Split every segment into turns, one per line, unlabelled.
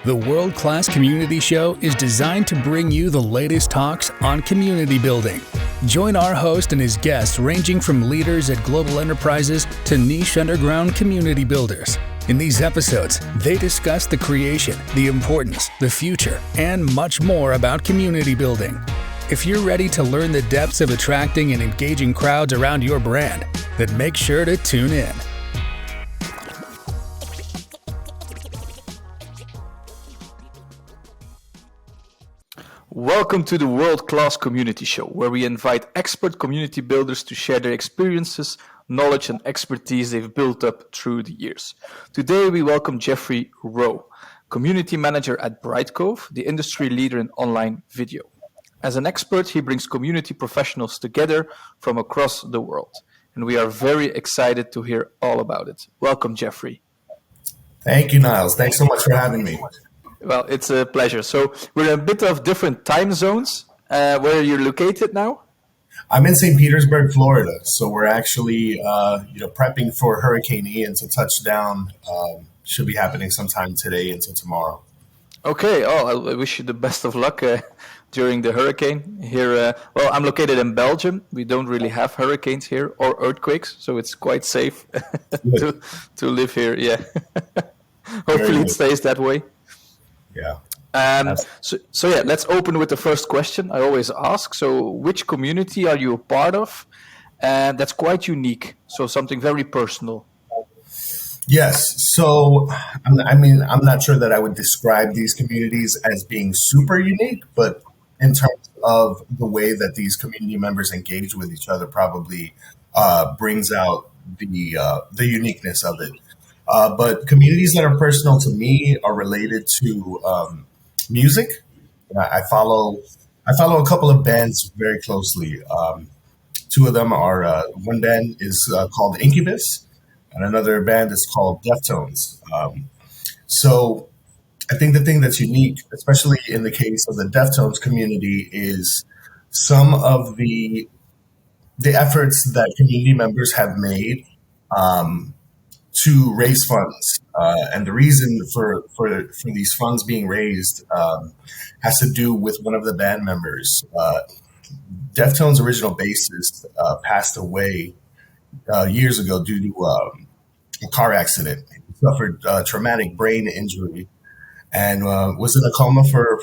The World Class Community Show is designed to bring you the latest talks on community building. Join our host and his guests ranging from leaders at global enterprises to niche underground community builders. In these episodes, they discuss the creation, the importance, the future, and much more about community building. If you're ready to learn the depths of attracting and engaging crowds around your brand, then make sure to tune in.
Welcome to the World Class Community Show, where we invite expert community builders to share their experiences, knowledge, and expertise they've built up through the years. Today, we welcome Jeffrey Roe, community manager at Brightcove, the industry leader in online video. As an expert, he brings community professionals together from across the world, and we are very excited to hear all about it. Welcome, Jeffrey.
Thank you, Niles. Thanks so much for having me.
Well, it's a pleasure. So we're in a bit of different time zones. Where you're located now?
I'm in St. Petersburg, Florida. So we're actually, prepping for Hurricane Ian to touch down. Should be happening sometime today into tomorrow.
Okay. Oh, I wish you the best of luck during the hurricane here. I'm located in Belgium. We don't really have hurricanes here or earthquakes, so it's quite safe to live here. Yeah. Hopefully it stays that way.
Yeah.
So let's open with the first question I always ask. So which community are you a part of? And that's quite unique. So something very personal.
Yes. So, I'm not sure that I would describe these communities as being super unique, but in terms of the way that these community members engage with each other probably brings out the uniqueness of it. But communities that are personal to me are related to music. I follow a couple of bands very closely. Two of them are one band is called Incubus, and another band is called Deftones. So I think the thing that's unique, especially in the case of the Deftones community, is some of the efforts that community members have made to raise funds. And the reason for these funds being raised has to do with one of the band members. Deftones' original bassist passed away years ago due to a car accident. He suffered traumatic brain injury and was in a coma for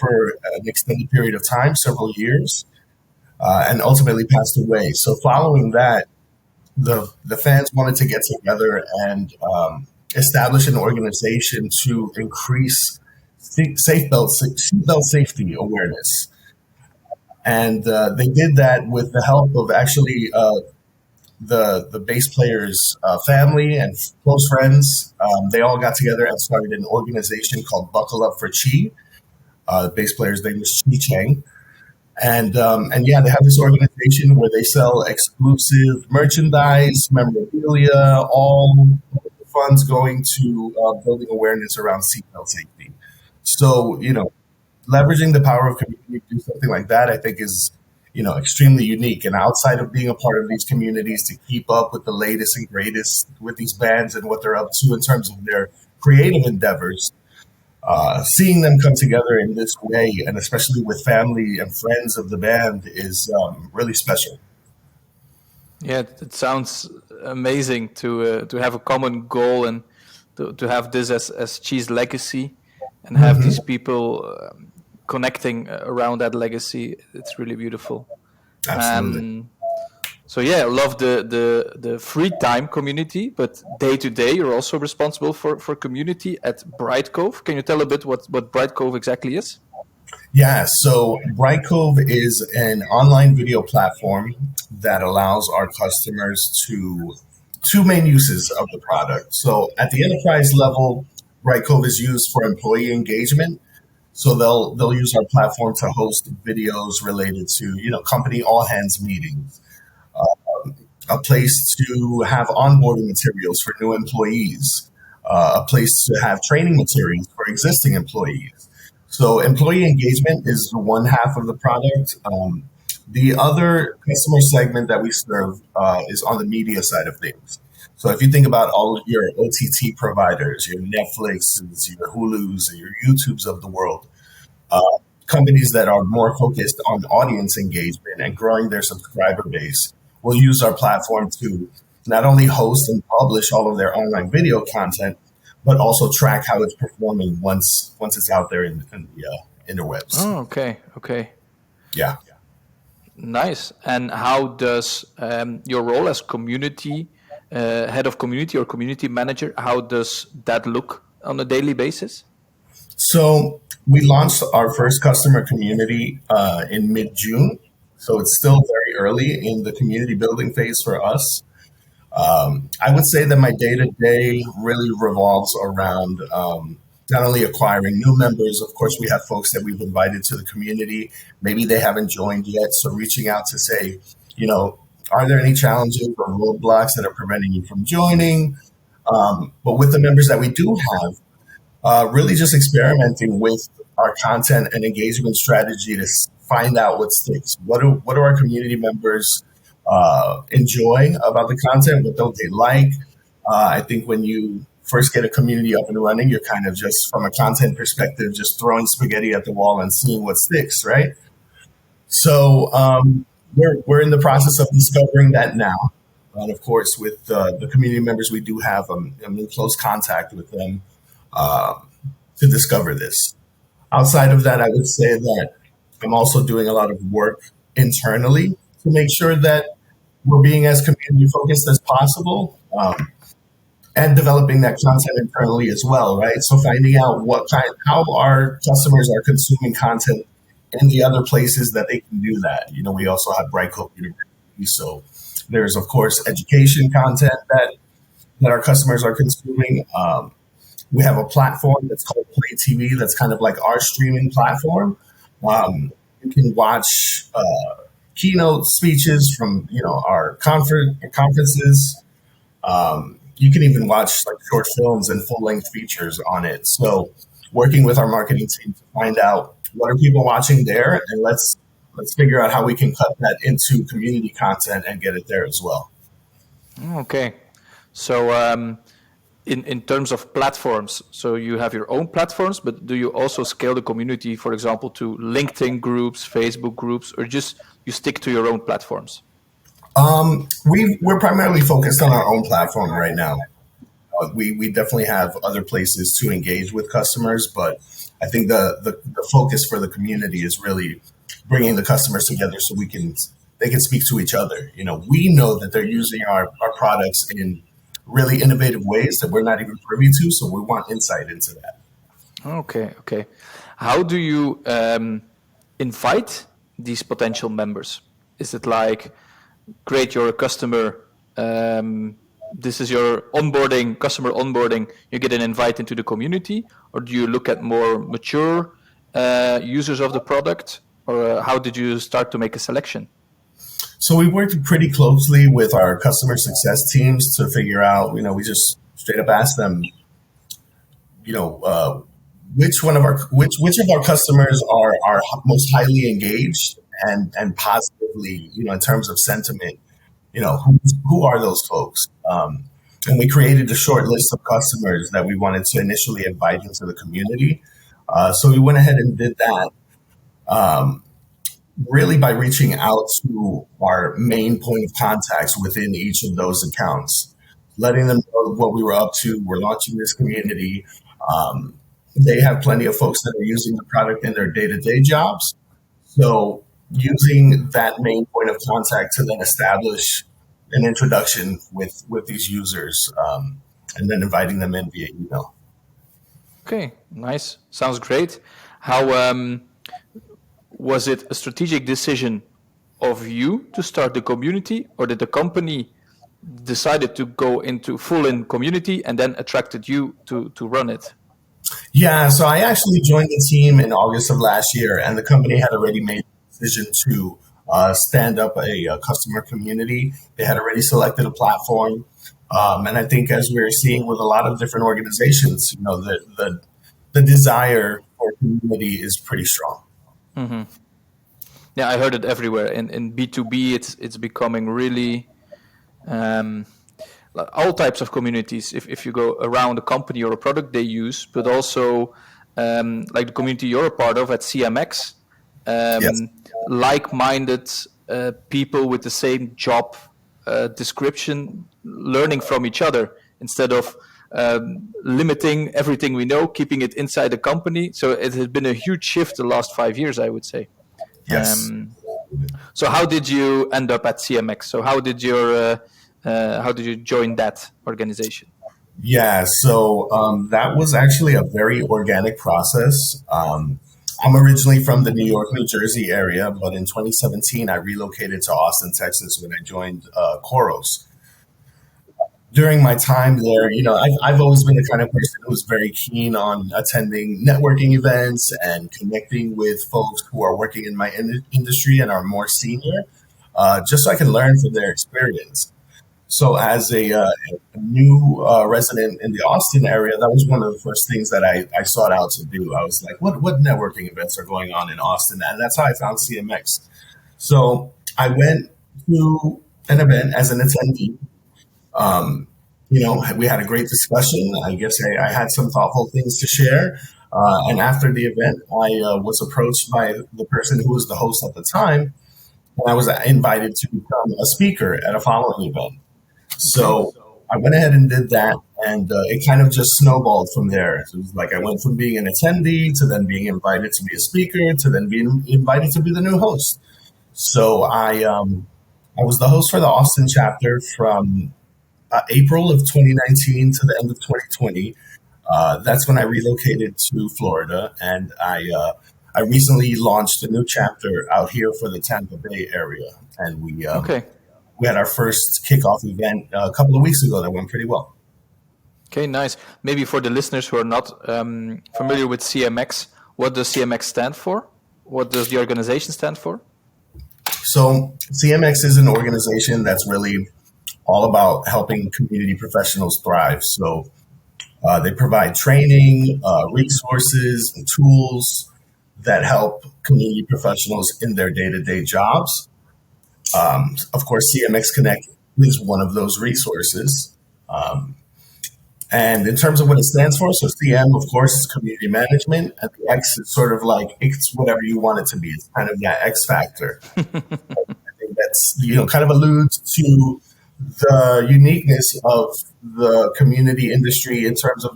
an extended period of time, several years, and ultimately passed away. So following that, the fans wanted to get together and establish an organization to increase seatbelt safety awareness. And they did that with the help of actually the bass player's family and close friends. They all got together and started an organization called Buckle Up for Chi. The bass player's name is Chi Chang. And they have this organization where they sell exclusive merchandise, memorabilia, all the funds going to building awareness around seatbelt safety. So, leveraging the power of community to do something like that, I think is, extremely unique. And outside of being a part of these communities to keep up with the latest and greatest with these bands and what they're up to in terms of their creative endeavors, seeing them come together in this way, and especially with family and friends of the band, is really special.
Yeah, it sounds amazing to have a common goal and to have this as Chi's legacy and have these people connecting around that legacy. It's really beautiful.
Absolutely.
I love the free time community, but day to day, you're also responsible for community at Brightcove. Can you tell a bit what Brightcove exactly is?
Yeah, so Brightcove is an online video platform that allows our customers two main uses of the product. So at the enterprise level, Brightcove is used for employee engagement. So they'll use our platform to host videos related to, company all hands meetings. A place to have onboarding materials for new employees, a place to have training materials for existing employees. So employee engagement is one half of the product. The other customer segment that we serve is on the media side of things. So if you think about all of your OTT providers, your Netflixes, your Hulus, your YouTubes of the world, uh, companies that are more focused on audience engagement and growing their subscriber base will use our platform to not only host and publish all of their online video content, but also track how it's performing once it's out there in the interwebs.
Oh, okay.
Yeah.
Nice. And how does your role as community head of community or community manager, how does that look on a daily basis?
So we launched our first customer community in mid-June. So it's still very early in the community building phase for us. I would say that my day-to-day really revolves around not only acquiring new members. Of course, we have folks that we've invited to the community. Maybe they haven't joined yet. So reaching out to say, are there any challenges or roadblocks that are preventing you from joining? But with the members that we do have, really just experimenting with our content and engagement strategy to find out what sticks. What do our community members enjoy about the content? What don't they like? I think when you first get a community up and running, you're kind of just, from a content perspective, just throwing spaghetti at the wall and seeing what sticks, right? So we're in the process of discovering that now. And of course, with the community members, we do have I'm in close contact with them to discover this. Outside of that, I would say that I'm also doing a lot of work internally to make sure that we're being as community focused as possible, and developing that content internally as well, right? So finding out how our customers are consuming content in the other places that they can do that. We also have Brightcove University, so there's of course education content that our customers are consuming. We have a platform that's called Play TV. That's kind of like our streaming platform. You can watch keynote speeches from our conferences. You can even watch like short films and full length features on it. So working with our marketing team to find out what are people watching there, and let's figure out how we can cut that into community content and get it there as well.
Okay, so in terms of platforms, so you have your own platforms, but do you also scale the community, for example, to LinkedIn groups, Facebook groups, or just you stick to your own platforms?
We're primarily focused on our own platform right now. We definitely have other places to engage with customers, but I think the focus for the community is really bringing the customers together so they can speak to each other. We know that they're using our products in really innovative ways that we're not even privy to, so we want insight into that.
Okay. How do you invite these potential members? Is it like, great, you're a customer, this is your customer onboarding, you get an invite into the community? Or do you look at more mature users of the product? Or how did you start to make a selection?
So we worked pretty closely with our customer success teams to figure out, we just straight up asked them, which of our customers are most highly engaged and positively, in terms of sentiment, who are those folks? And we created a short list of customers that we wanted to initially invite into the community. So we went ahead and did that. Really by reaching out to our main point of contacts within each of those accounts, letting them know what we were up to. We're launching this community. They have plenty of folks that are using the product in their day-to-day jobs. So using that main point of contact to then establish an introduction with these users, and then inviting them in via email.
Okay, nice. Sounds great. How was it a strategic decision of you to start the community, or did the company decided to go into full-in community and then attracted you to run it?
Yeah, so I actually joined the team in August of last year, and the company had already made the decision to stand up a customer community. They had already selected a platform. And I think, as we're seeing with a lot of different organizations, the desire for community is pretty strong.
Mm-hmm. Yeah, I heard it everywhere. In B2B, it's becoming really all types of communities. If you go around a company or a product they use, but also like the community you're a part of at CMX,
Yes.
like-minded people with the same job description, learning from each other instead of limiting everything we know, keeping it inside the company. So it has been a huge shift the last 5 years, I would say.
Yes.
So how did you end up at CMX? So how did you join that organization?
Yeah, so that was actually a very organic process. I'm originally from the New York, New Jersey area, but in 2017, I relocated to Austin, Texas when I joined Koros. During my time there, I've always been the kind of person who's very keen on attending networking events and connecting with folks who are working in my industry and are more senior, just so I can learn from their experience. So, as a new resident in the Austin area, that was one of the first things that I sought out to do. I was like, what networking events are going on in Austin? And that's how I found CMX. So, I went to an event as an attendee. We had a great discussion. I guess I had some thoughtful things to share. And after the event, I was approached by the person who was the host at the time, and I was invited to become a speaker at a following event. So I went ahead and did that, and it kind of just snowballed from there. So it was like I went from being an attendee to then being invited to be a speaker to then being invited to be the new host. So I was the host for the Austin chapter from April of 2019 to the end of 2020. That's when I relocated to Florida, and I recently launched a new chapter out here for the Tampa Bay area, and we had our first kickoff event a couple of weeks ago that went pretty well.
Okay, nice. Maybe for the listeners who are not familiar with CMX, what does CMX stand for? What does the organization stand for?
So CMX is an organization that's really all about helping community professionals thrive. So they provide training, resources, and tools that help community professionals in their day-to-day jobs. Of course, CMX Connect is one of those resources. And in terms of what it stands for, so CM, of course, is community management, and the X is sort of like it's whatever you want it to be. It's kind of that X factor. I think that's kind of alludes to the uniqueness of the community industry in terms of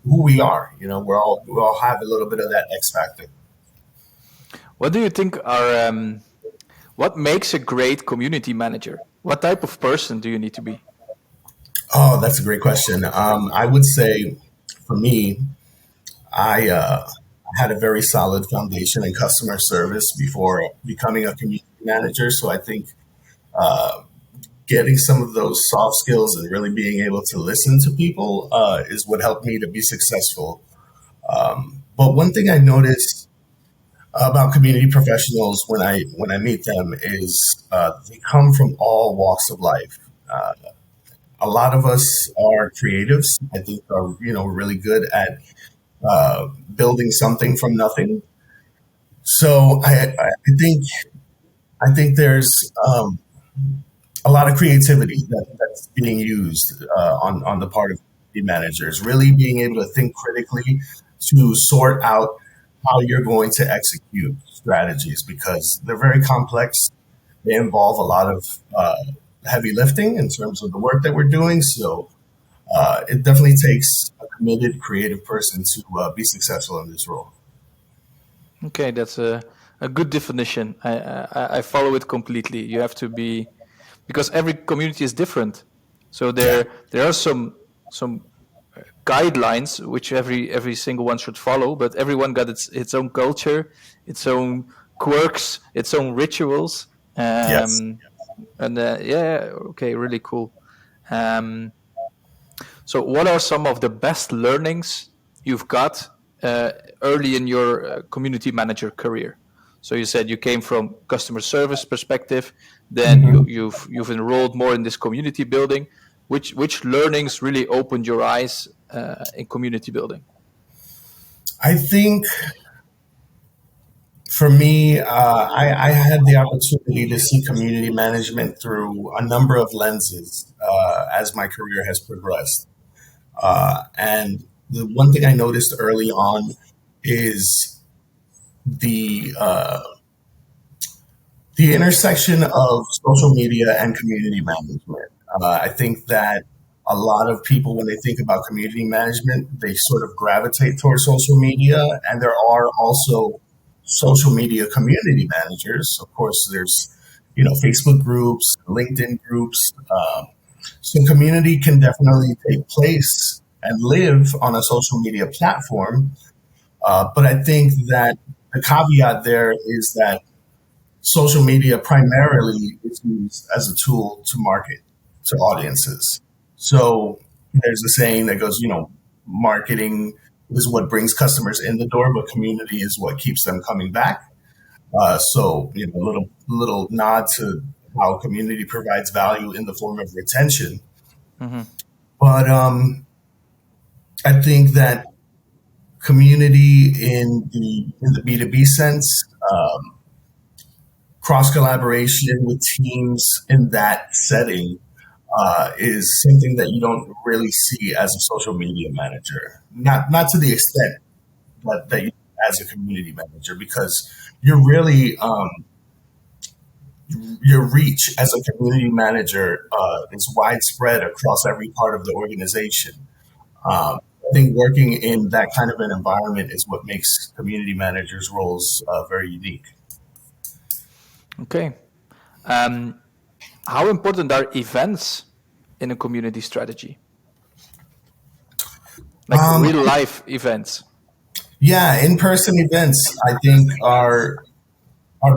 who we are. We all have a little bit of that X factor.
What do you think are what makes a great community manager? What type of person do you need to be?
Oh, that's a great question. I would say, for me, I had a very solid foundation in customer service before becoming a community manager. So I think getting some of those soft skills and really being able to listen to people is what helped me to be successful. But one thing I noticed about community professionals when I meet them is they come from all walks of life. A lot of us are creatives. I think are really good at building something from nothing. So I think there's a lot of creativity that's being used on the part of the managers. Really being able to think critically to sort out how you're going to execute strategies because they're very complex. They involve a lot of heavy lifting in terms of the work that we're doing. So it definitely takes a committed, creative person to be successful in this role.
Okay, that's a good definition. I follow it completely. You have to be, because every community is different. So there are some guidelines which every single one should follow, but everyone got its own culture, its own quirks, its own rituals.
Yes.
And okay, really cool. So what are some of the best learnings you've got early in your community manager career? So you said you came from customer service perspective, then you've enrolled more in this community building. Which learnings really opened your eyes in community building?
I think For me, I had the opportunity to see community management through a number of lenses as my career has progressed. And the one thing I noticed early on is the the intersection of social media and community management. I think that a lot of people, when they think about community management, they sort of gravitate towards social media, and there are also social media community managers. Of course, there's Facebook groups, LinkedIn groups. So community can definitely take place and live on a social media platform. But I think that the caveat there is that social media primarily is used as a tool to market to audiences. So there's a saying that goes, marketing is what brings customers in the door, but community is what keeps them coming back. A little nod to how community provides value in the form of retention.
Mm-hmm.
But I think that community in the B2B sense, cross collaboration with teams in that setting is something that you don't really see as a social media manager. Not to the extent that you as a community manager, because you're really your reach as a community manager is widespread across every part of the organization. I think working in that kind of an environment is what makes community managers' roles very unique.
Okay. How important are events in a community strategy? Like real life events?
Yeah, in-person events, I think, are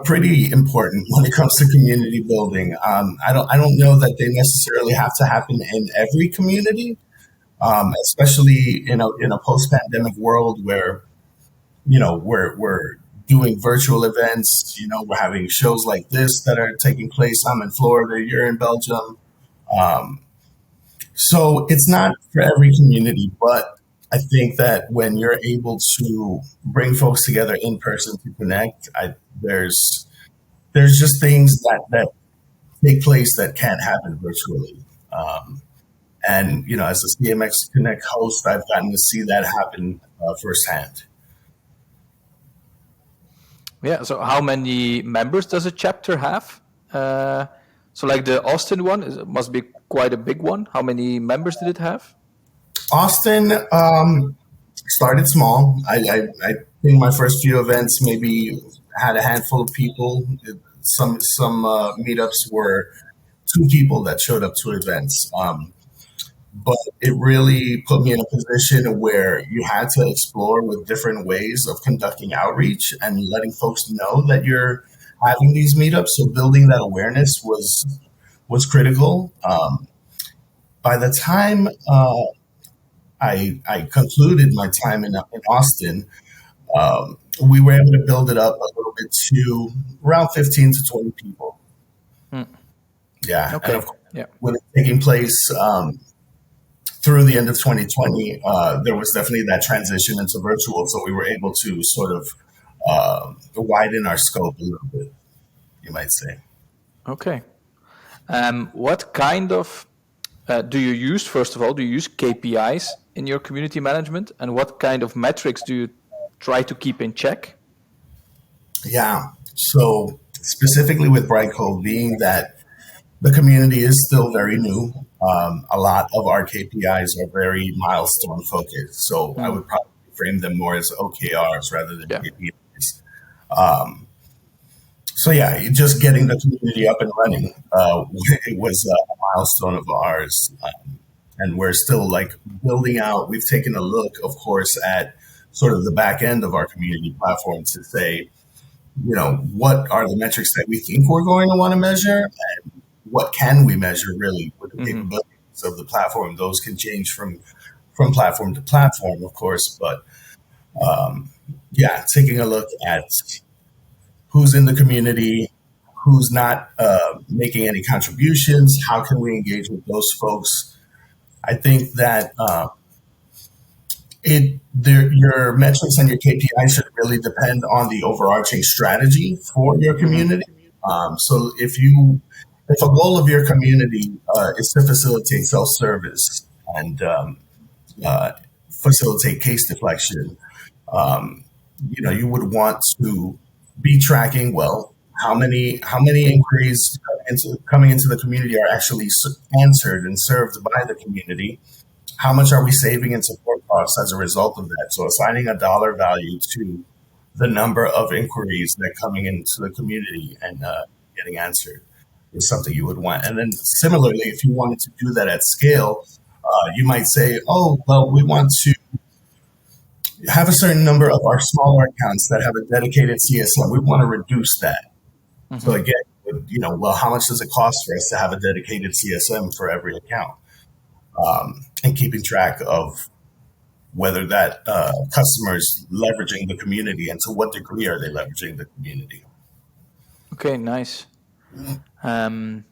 pretty important when it comes to community building. I don't know that they necessarily have to happen in every community, especially in a post-pandemic world where we're doing virtual events. We're having shows like this that are taking place. I'm in Florida, you're in Belgium. So it's not for every community, but I think that when you're able to bring folks together in person to connect, there's just things that take place that can't happen virtually. And as a CMX Connect host, I've gotten to see that happen firsthand.
Yeah. So how many members does a chapter have? So like the Austin one, it must be quite a big one. How many members did it have?
Austin started small. I think my first few events maybe had a handful of people. Some meetups were 2 people that showed up to events. But it really put me in a position where you had to explore with different ways of conducting outreach and letting folks know that you're having these meetups. So building that awareness was critical. By the time I concluded my time in Austin, we were able to build it up a little bit to around 15 to 20 people. Yeah.
Okay.
And of course, with it taking place through the end of 2020, there was definitely that transition into virtual. So we were able to sort of widen our scope a little bit, you might say.
Okay. What kind of do you use, first of all, do you use KPIs in your community management? And what kind of metrics do you try to keep in check?
Yeah. So specifically with Brightcove, being that the community is still very new, a lot of our KPIs are very milestone focused. So I would probably frame them more as OKRs rather than KPIs. So just getting the community up and running, it was a milestone of ours. And we're still building out. We've taken a look, of course, at sort of the back end of our community platform to say, what are the metrics that we think we're going to want to measure, and what can we measure really with the capabilities of the platform. Those can change from platform to platform, of course, but taking a look at who's in the community, who's not making any contributions, how can we engage with those folks. I think that your metrics and your KPI should really depend on the overarching strategy for your community. So if a goal of your community is to facilitate self-service and facilitate case deflection, you would want to be tracking, well, how many inquiries coming into the community are actually answered and served by the community. How much are we saving in support costs as a result of that? So assigning a dollar value to the number of inquiries that are coming into the community and getting answered is something you would want. And then similarly, if you wanted to do that at scale, you might say, oh, well, we want to have a certain number of our smaller accounts that have a dedicated CSM. We want to reduce that. So again, well, how much does it cost for us to have a dedicated CSM for every account? And keeping track of whether that customer is leveraging the community and to what degree are they leveraging the community.
Okay, nice. One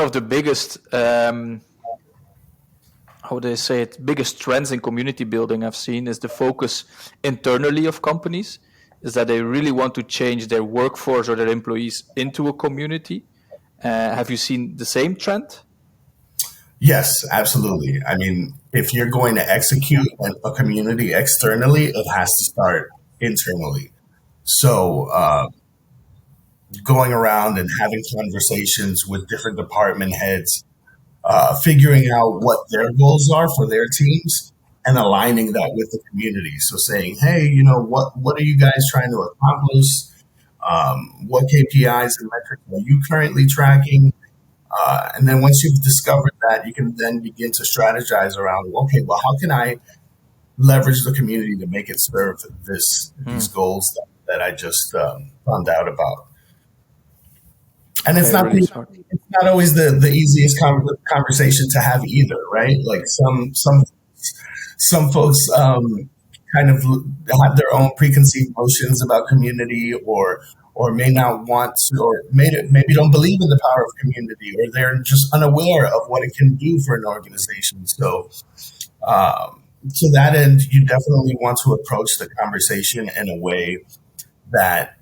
of the biggest, biggest trends in community building I've seen is the focus internally of companies, is that they really want to change their workforce or their employees into a community. Have you seen the same trend?
Yes, absolutely. I mean, if you're going to execute a community externally, it has to start internally. So going around and having conversations with different department heads, figuring out what their goals are for their teams and aligning that with the community. So saying, hey, what are you guys trying to accomplish? What KPIs and metrics are you currently tracking? And then once you've discovered that, you can then begin to strategize around, okay, well, how can I leverage the community to make it serve these goals that I just found out about? And it's not always the easiest conversation to have either, right? Like some folks kind of have their own preconceived notions about community, or may not want to, or maybe don't believe in the power of community, or they're just unaware of what it can do for an organization. So to that end, you definitely want to approach the conversation in a way that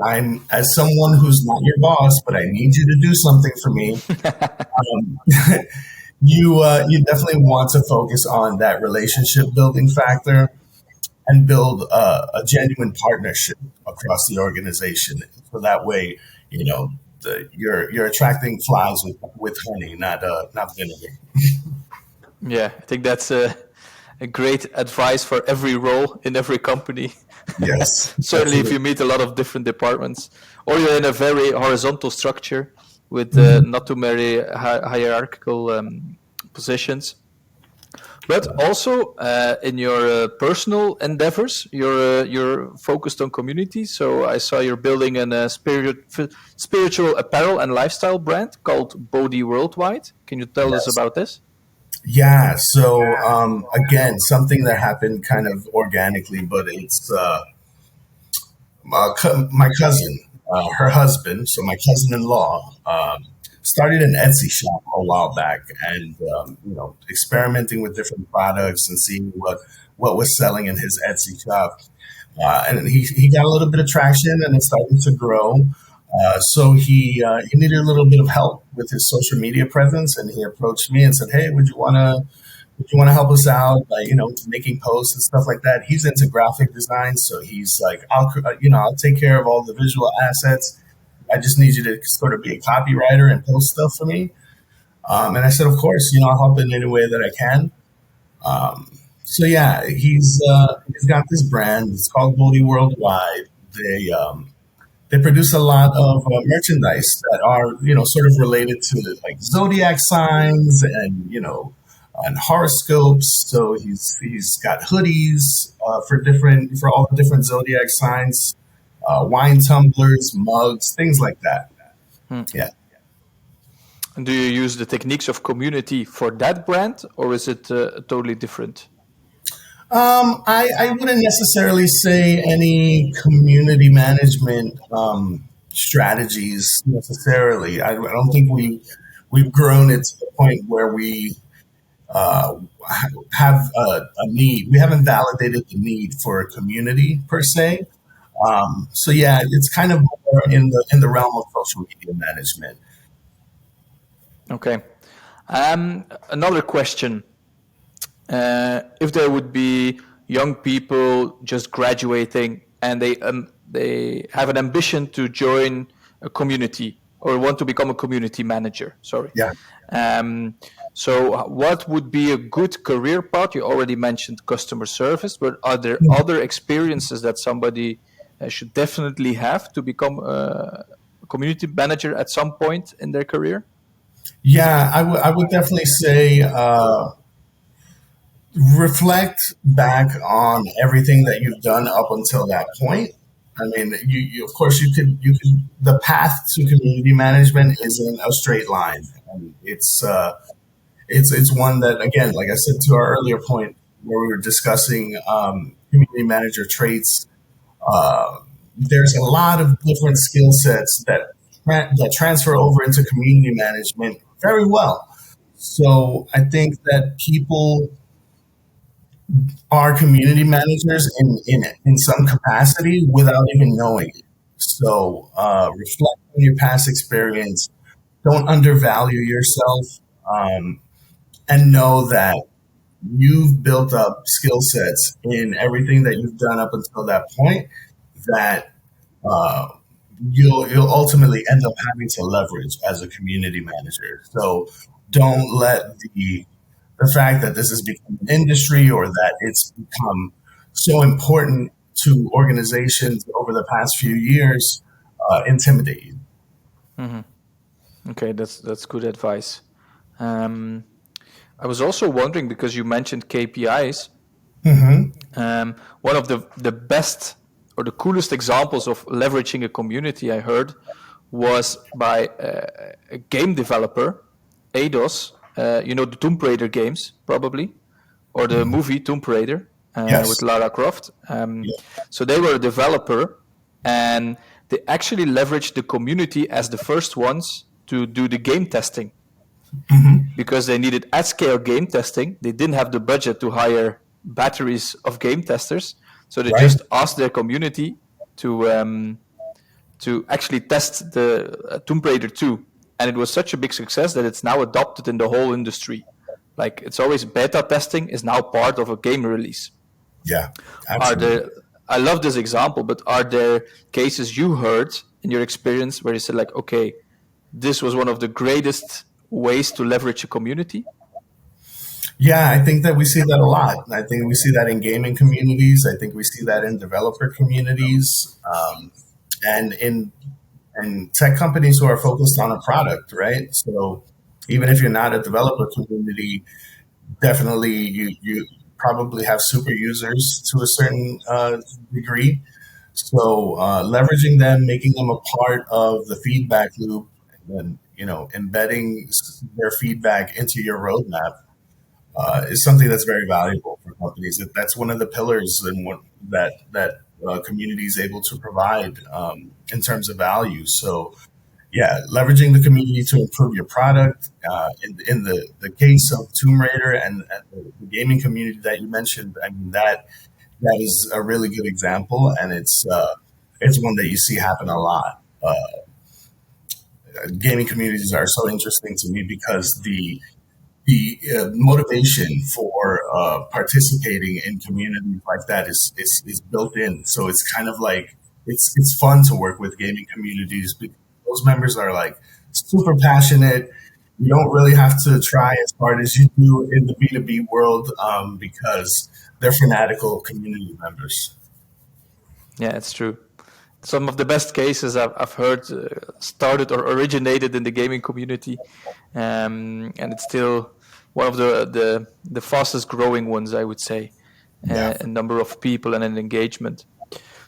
I'm, as someone who's not your boss, but I need you to do something for me. You definitely want to focus on that relationship building factor and build a genuine partnership across the organization. So that way, you're attracting flies with honey, not vinegar.
Yeah, I think that's a great advice for every role in every company.
Yes.
Certainly, if you meet a lot of different departments, or you're in a very horizontal structure with not too many hierarchical positions. But also in your personal endeavors, you're focused on community. So I saw you're building a spiritual apparel and lifestyle brand called Bodhi Worldwide. Can you tell us about this?
Yeah. So again, something that happened kind of organically, but it's my cousin, her husband, so my cousin-in-law, started an Etsy shop a while back, and experimenting with different products and seeing what was selling in his Etsy shop, and he got a little bit of traction, and it started to grow. So he needed a little bit of help with his social media presence, and he approached me and said, "Hey, would you want to help us out by making posts and stuff like that?" He's into graphic design, so he's like, I'll take care of all the visual assets. I just need you to sort of be a copywriter and post stuff for me. And I said, of course, I'll help in any way that I can. So yeah, he's got this brand. It's called Bodhi Worldwide. They produce a lot of merchandise that are, sort of related to like zodiac signs and horoscopes. So he's got hoodies for all the different zodiac signs. Wine tumblers, mugs, things like that. Yeah.
And do you use the techniques of community for that brand, or is it totally different?
I wouldn't necessarily say any community management strategies necessarily. I don't think we've grown it to the point where we uh, have a need. We haven't validated the need for a community per se. So yeah, it's kind of more in the realm of social media management.
Okay. Another question. If there would be young people just graduating and they have an ambition to join a community or want to become a community manager, sorry.
Yeah.
Um, so what would be a good career path? You already mentioned customer service, but are there other experiences that somebody should definitely have to become a community manager at some point in their career?
Yeah, I would definitely say reflect back on everything that you've done up until that point. I mean, you of course you could the path to community management isn't a straight line, and it's one that, again, like I said to our earlier point where we were discussing community manager traits. Uh, there's a lot of different skill sets that transfer over into community management very well. So I think that people are community managers in some capacity without even knowing it. So reflect on your past experience. Don't undervalue yourself, um, and know that you've built up skill sets in everything that you've done up until that point that uh, you'll ultimately end up having to leverage as a community manager. So don't let the fact that this has become an industry or that it's become so important to organizations over the past few years intimidate you.
Okay, that's good advice. Um, I was also wondering because you mentioned KPIs. One of the best or the coolest examples of leveraging a community I heard was by a game developer, Eidos. You know the Tomb Raider games, probably, or the movie Tomb Raider with
Yes.
Lara Croft.
Yeah.
So they were a developer, and they actually leveraged the community as the first ones to do the game testing because they needed at scale game testing. They didn't have the budget to hire batteries of game testers, so they
Right.
just asked their community to actually test the Tomb Raider 2, and it was such a big success that it's now adopted in the whole industry. Like it's always beta testing is now part of a game release.
Yeah.
Are
Absolutely.
there? I love this example, but are there cases you heard in your experience where you said like, okay, this was one of the greatest ways to leverage a community?
Yeah, I think that we see that a lot. I think we see that in gaming communities. I think we see that in developer communities, and in tech companies who are focused on a product, right? So even if you're not a developer community, definitely you probably have super users to a certain degree. So leveraging them, making them a part of the feedback loop, and then embedding their feedback into your roadmap is something that's very valuable for companies. That's one of the pillars and what that community is able to provide in terms of value. So yeah, leveraging the community to improve your product. In the case of Tomb Raider and the gaming community that you mentioned, I mean that is a really good example, and it's one that you see happen a lot. Gaming communities are so interesting to me because the motivation for participating in communities like that is built in. So it's kind of like it's fun to work with gaming communities because those members are like super passionate. You don't really have to try as hard as you do in the B2B world because they're fanatical community members.
Yeah, it's true. Some of the best cases I've heard started or originated in the gaming community, and it's still one of the fastest growing ones, I would say,
Yeah.
in number of people and in engagement.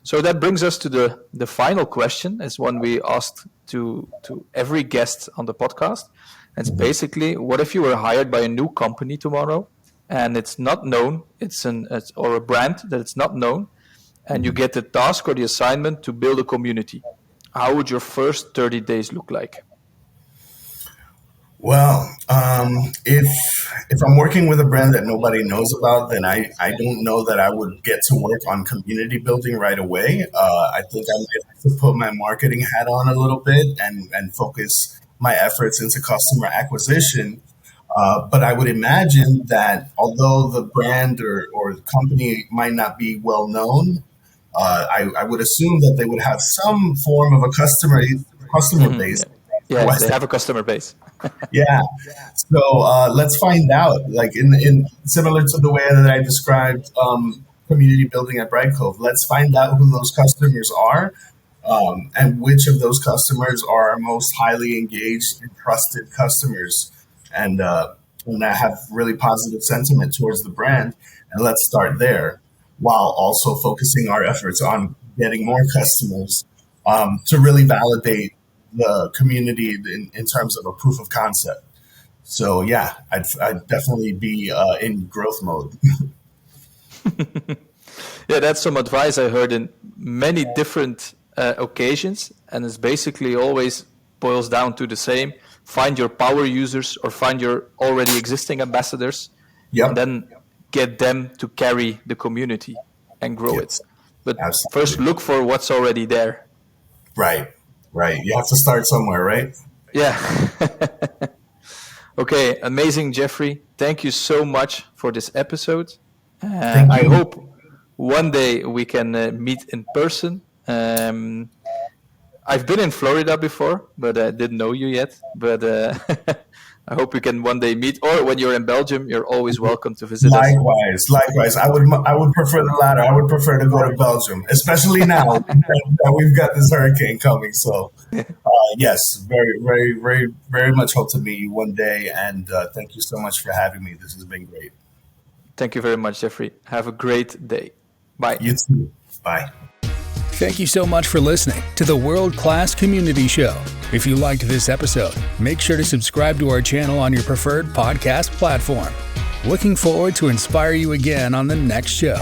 So that brings us to the final question. It's one we asked to every guest on the podcast. It's basically, what if you were hired by a new company tomorrow and it's not known, or a brand that it's not known, and you get the task or the assignment to build a community. How would your first 30 days look like?
Well, if I'm working with a brand that nobody knows about, then I don't know that I would get to work on community building right away. I think I might have to put my marketing hat on a little bit and focus my efforts into customer acquisition. But I would imagine that although the brand or the company might not be well known, I would assume that they would have some form of a customer base.
Yeah, they have a customer base.
Yeah. So let's find out. Like in similar to the way that I described community building at Brightcove, let's find out who those customers are, and which of those customers are our most highly engaged and trusted customers, and that have really positive sentiment towards the brand. And let's start there, while also focusing our efforts on getting more customers to really validate the community in terms of a proof of concept. So yeah, I'd definitely be in growth mode.
Yeah, that's some advice I heard in many different occasions, and it's basically always boils down to the same: find your power users or find your already existing ambassadors,
Yep.
and then get them to carry the community and grow
Yes.
it. But
Absolutely.
first, look for what's already there.
Right. Right. You have to start somewhere, right?
Yeah. Okay, amazing, Jeffrey. Thank you so much for this episode.
Thank
I
you.
hope one day we can meet in person. I've been in Florida before, but I didn't know you yet. But I hope we can one day meet. Or when you're in Belgium, you're always welcome to visit us.
Likewise. I would prefer the latter. I would prefer to go to Belgium, especially now that we've got this hurricane coming. So, yes, very, very, very, very much hope to meet you one day. And thank you so much for having me. This has been great.
Thank you very much, Jeffrey. Have a great day. Bye.
You too. Bye.
Thank you so much for listening to the World Class Community Show. If you liked this episode, make sure to subscribe to our channel on your preferred podcast platform. Looking forward to inspire you again on the next show.